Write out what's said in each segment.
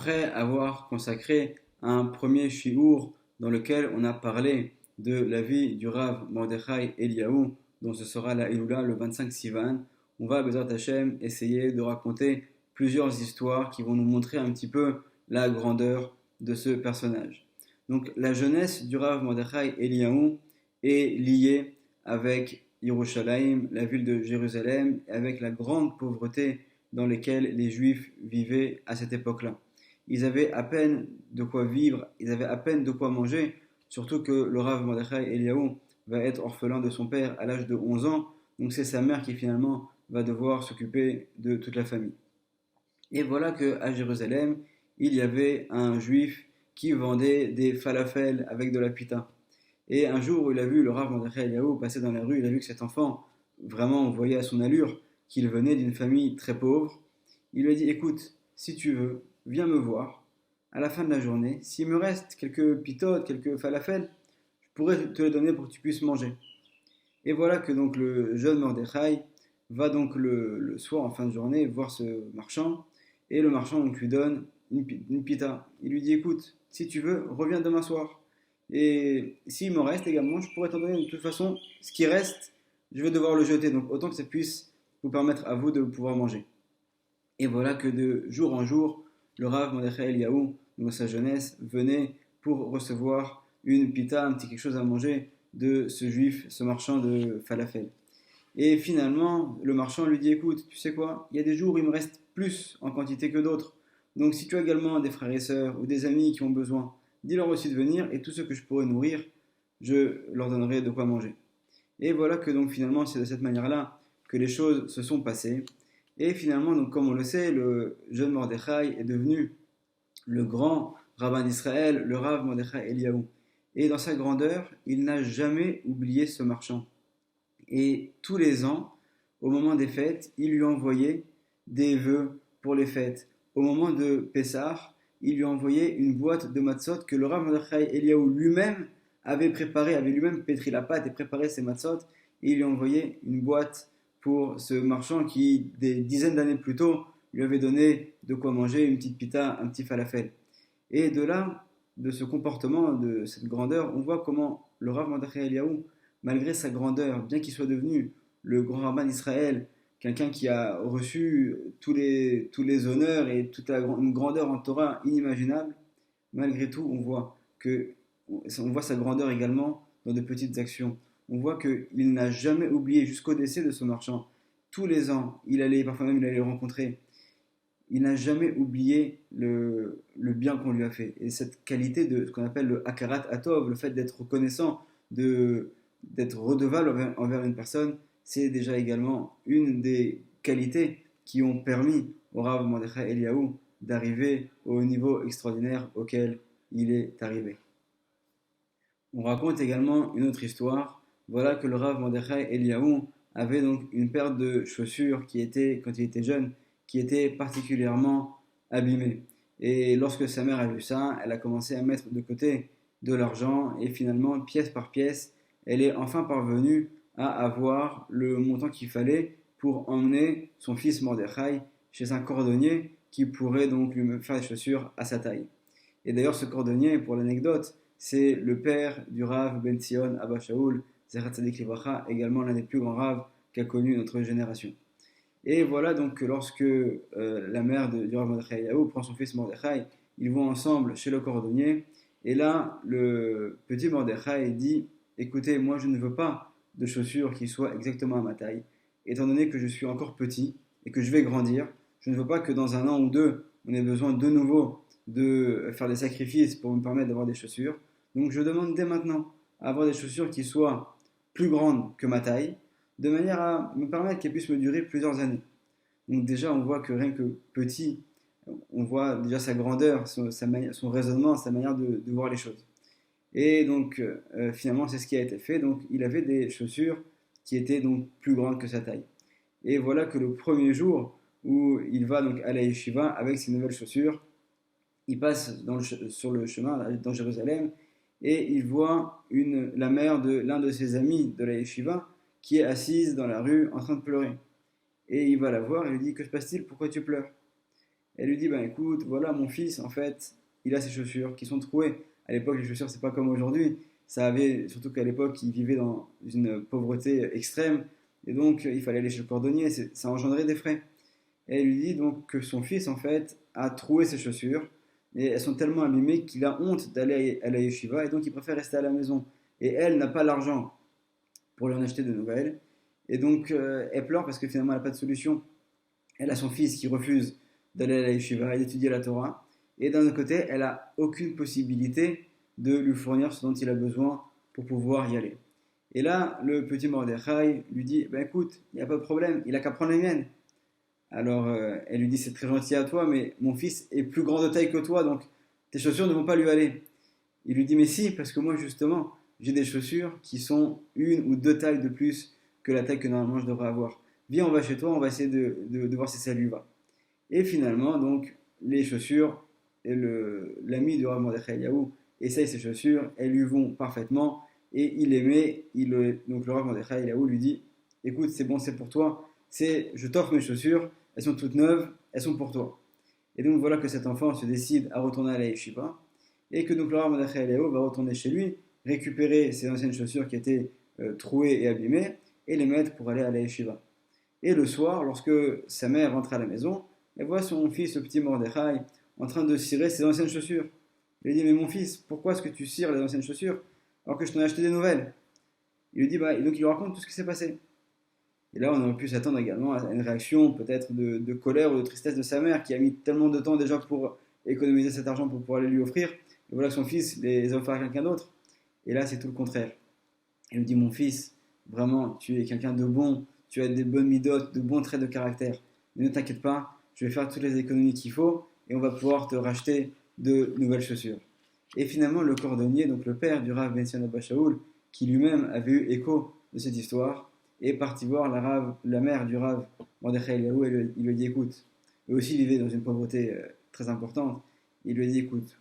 Après avoir consacré un premier shiur dans lequel on a parlé de la vie du Rav Mordechai Eliyahu, dont ce sera la Iloula le 25 Sivan, on va, Bezrat Hashem, essayer de raconter plusieurs histoires qui vont nous montrer un petit peu la grandeur de ce personnage. Donc la jeunesse du Rav Mordechai Eliyahu est liée avec Yerushalayim, la ville de Jérusalem, et avec la grande pauvreté dans laquelle les Juifs vivaient à cette époque-là. Ils avaient à peine de quoi vivre, ils avaient à peine de quoi manger, surtout que le Rav Mordechai Eliyahu va être orphelin de son père à l'âge de 11 ans, donc c'est sa mère qui finalement va devoir s'occuper de toute la famille. Et voilà qu'à Jérusalem, il y avait un juif qui vendait des falafels avec de la pita. Et un jour où il a vu le Rav Mordechai Eliyahu passer dans la rue, il a vu que cet enfant, vraiment on voyait à son allure qu'il venait d'une famille très pauvre. Il lui a dit, écoute, si tu veux, viens me voir. À la fin de la journée, s'il me reste quelques pitotes, quelques falafels, je pourrais te les donner pour que tu puisses manger. Et voilà que donc le jeune Mordechai va donc le soir en fin de journée voir ce marchand, et le marchand donc lui donne une pita. Il lui dit, écoute, si tu veux, reviens demain soir. Et s'il me reste également, je pourrais t'en donner de toute façon. Ce qui reste, je vais devoir le jeter. Donc autant que ça puisse vous permettre à vous de pouvoir manger. Et voilà que de jour en jour, le Rav Mordechai Eliyahu, dans sa jeunesse, venait pour recevoir une pita, un petit quelque chose à manger de ce juif, ce marchand de falafel. Et finalement, le marchand lui dit, écoute, tu sais quoi, il y a des jours où il me reste plus en quantité que d'autres. Donc si tu as également des frères et sœurs ou des amis qui ont besoin, dis-leur aussi de venir et tous ceux que je pourrai nourrir, je leur donnerai de quoi manger. Et voilà que donc finalement c'est de cette manière-là que les choses se sont passées. Et finalement, donc, comme on le sait, le jeune Mordechai est devenu le grand rabbin d'Israël, le Rav Mordechai Eliyahu. Et dans sa grandeur, il n'a jamais oublié ce marchand. Et tous les ans, au moment des fêtes, il lui envoyait des vœux pour les fêtes. Au moment de Pessah, il lui envoyait une boîte de matzot que le Rav Mordechai Eliyahu lui-même avait préparé, avait lui-même pétri la pâte et préparé ses matzot. Et il lui envoyait une boîte pour ce marchand qui, des dizaines d'années plus tôt, lui avait donné de quoi manger, une petite pita, un petit falafel. Et de là, de ce comportement, de cette grandeur, on voit comment le Rav Mordechai Eliyahu, malgré sa grandeur, bien qu'il soit devenu le grand rabbin d'Israël, quelqu'un qui a reçu tous les honneurs et toute une grandeur en Torah inimaginable, malgré tout, on voit sa grandeur également dans de petites actions. On voit qu'il n'a jamais oublié, jusqu'au décès de ce marchand, tous les ans, parfois même il allait le rencontrer, il n'a jamais oublié le bien qu'on lui a fait. Et cette qualité de ce qu'on appelle le hakarat atov, le fait d'être reconnaissant, d'être redevable envers une personne, c'est déjà également une des qualités qui ont permis au Rav Mordechai Eliyahu d'arriver au niveau extraordinaire auquel il est arrivé. On raconte également une autre histoire. Voilà que le Rav Mordechai Eliyahu avait donc une paire de chaussures qui était, quand il était jeune, qui était particulièrement abîmée. Et lorsque sa mère a vu ça, elle a commencé à mettre de côté de l'argent et finalement, pièce par pièce, elle est enfin parvenue à avoir le montant qu'il fallait pour emmener son fils Mordechai chez un cordonnier qui pourrait donc lui faire des chaussures à sa taille. Et d'ailleurs, ce cordonnier, pour l'anecdote, c'est le père du Rav Ben Sion Abba Shaul, Zerat Tzadik Livracha, également l'un des plus grands raves qu'a connu notre génération. Et voilà donc que lorsque la mère du Rav Mordechai Eliyahu prend son fils Mordechai, ils vont ensemble chez le cordonnier, et là, le petit Mordechai dit, écoutez, moi je ne veux pas de chaussures qui soient exactement à ma taille, étant donné que je suis encore petit et que je vais grandir, je ne veux pas que dans un an ou deux, on ait besoin de nouveau de faire des sacrifices pour me permettre d'avoir des chaussures. Donc je demande dès maintenant à avoir des chaussures qui soient plus grandes que ma taille, de manière à me permettre qu'elles puissent me durer plusieurs années. Donc déjà, on voit que rien que petit, on voit déjà sa grandeur, son raisonnement, sa manière de voir les choses. Et donc, finalement, c'est ce qui a été fait. Donc, il avait des chaussures qui étaient donc plus grandes que sa taille. Et voilà que le premier jour où il va donc à la yeshiva avec ses nouvelles chaussures, il passe sur le chemin dans Jérusalem et il voit la mère de l'un de ses amis de la yeshiva qui est assise dans la rue en train de pleurer. Et il va la voir et lui dit, que se passe-t-il? Pourquoi tu pleures? Elle lui dit, ben écoute, voilà, mon fils, en fait, il a ses chaussures qui sont trouées. À l'époque, les chaussures, c'est pas comme aujourd'hui. Ça avait, surtout qu'à l'époque, il vivait dans une pauvreté extrême. Et donc, il fallait aller chez le cordonnier. Ça engendrait des frais. Et elle lui dit donc que son fils, en fait, a troué ses chaussures. Et elles sont tellement abîmées qu'il a honte d'aller à la yeshiva. Et donc, il préfère rester à la maison. Et elle n'a pas l'argent pour lui en acheter de nouvelles. Et donc, elle pleure parce que finalement, elle n'a pas de solution. Elle a son fils qui refuse d'aller à la yeshiva et d'étudier la Torah. Et d'un autre côté, elle n'a aucune possibilité de lui fournir ce dont il a besoin pour pouvoir y aller. Et là, le petit Mordechai lui dit, ben écoute, il n'y a pas de problème, il n'a qu'à prendre les miennes. Alors, elle lui dit, c'est très gentil à toi, mais mon fils est plus grand de taille que toi, donc tes chaussures ne vont pas lui aller. Il lui dit, mais si, parce que moi, justement, j'ai des chaussures qui sont une ou deux tailles de plus que la taille que normalement je devrais avoir. Viens, on va chez toi, on va essayer de voir si ça lui va. Et finalement, donc, les chaussures, et l'ami du Rav Mordechai Eliyahu essaye ses chaussures, elles lui vont parfaitement, et il les met, donc le Rav Mordechai Eliyahu lui dit, écoute, c'est bon, c'est pour toi, je t'offre mes chaussures, elles sont toutes neuves, elles sont pour toi. Et donc voilà que cet enfant se décide à retourner à la yeshiva, et que donc le Rav Mordechai Eliyahu va retourner chez lui, récupérer ses anciennes chaussures qui étaient trouées et abîmées, et les mettre pour aller à la yeshiva. Et le soir, lorsque sa mère rentre à la maison, elle voit son fils, le petit Mordechai, en train de cirer ses anciennes chaussures. Elle lui dit, mais mon fils, pourquoi est-ce que tu cires les anciennes chaussures alors que je t'en ai acheté des nouvelles? Il lui dit, bah, et donc il lui raconte tout ce qui s'est passé. Et là, on aurait pu s'attendre également à une réaction peut-être de colère ou de tristesse de sa mère qui a mis tellement de temps déjà pour économiser cet argent pour pouvoir les lui offrir. Et voilà que son fils les a offerts à quelqu'un d'autre. Et là, c'est tout le contraire. Elle lui dit, mon fils, vraiment, tu es quelqu'un de bon, tu as des bonnes midotes, de bons traits de caractère. Mais ne t'inquiète pas, je vais faire toutes les économies qu'il faut et on va pouvoir te racheter de nouvelles chaussures. Et finalement, le cordonnier, donc le père du Rav Ben Abba Shaul, qui lui-même avait eu écho de cette histoire, est parti voir la mère du Rav Mordechai Eliyahu et il lui dit, écoute, eux aussi vivaient dans une pauvreté très importante. Il lui a dit, écoute,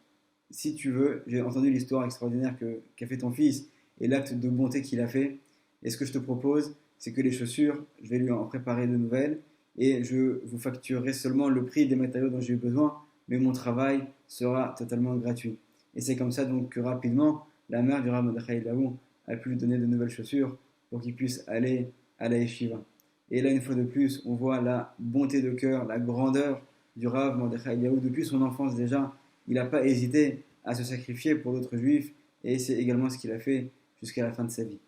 si tu veux, j'ai entendu l'histoire extraordinaire qu'a fait ton fils et l'acte de bonté qu'il a fait. Et ce que je te propose, c'est que les chaussures, je vais lui en préparer de nouvelles et je vous facturerai seulement le prix des matériaux dont j'ai eu besoin, mais mon travail sera totalement gratuit. Et c'est comme ça donc que rapidement, la mère du Rav Mordechai Eliyahu a pu lui donner de nouvelles chaussures pour qu'il puisse aller à la yeshiva. Et là, une fois de plus, on voit la bonté de cœur, la grandeur du Rav Mordechai Eliyahu depuis son enfance déjà. Il n'a pas hésité à se sacrifier pour d'autres juifs et c'est également ce qu'il a fait jusqu'à la fin de sa vie.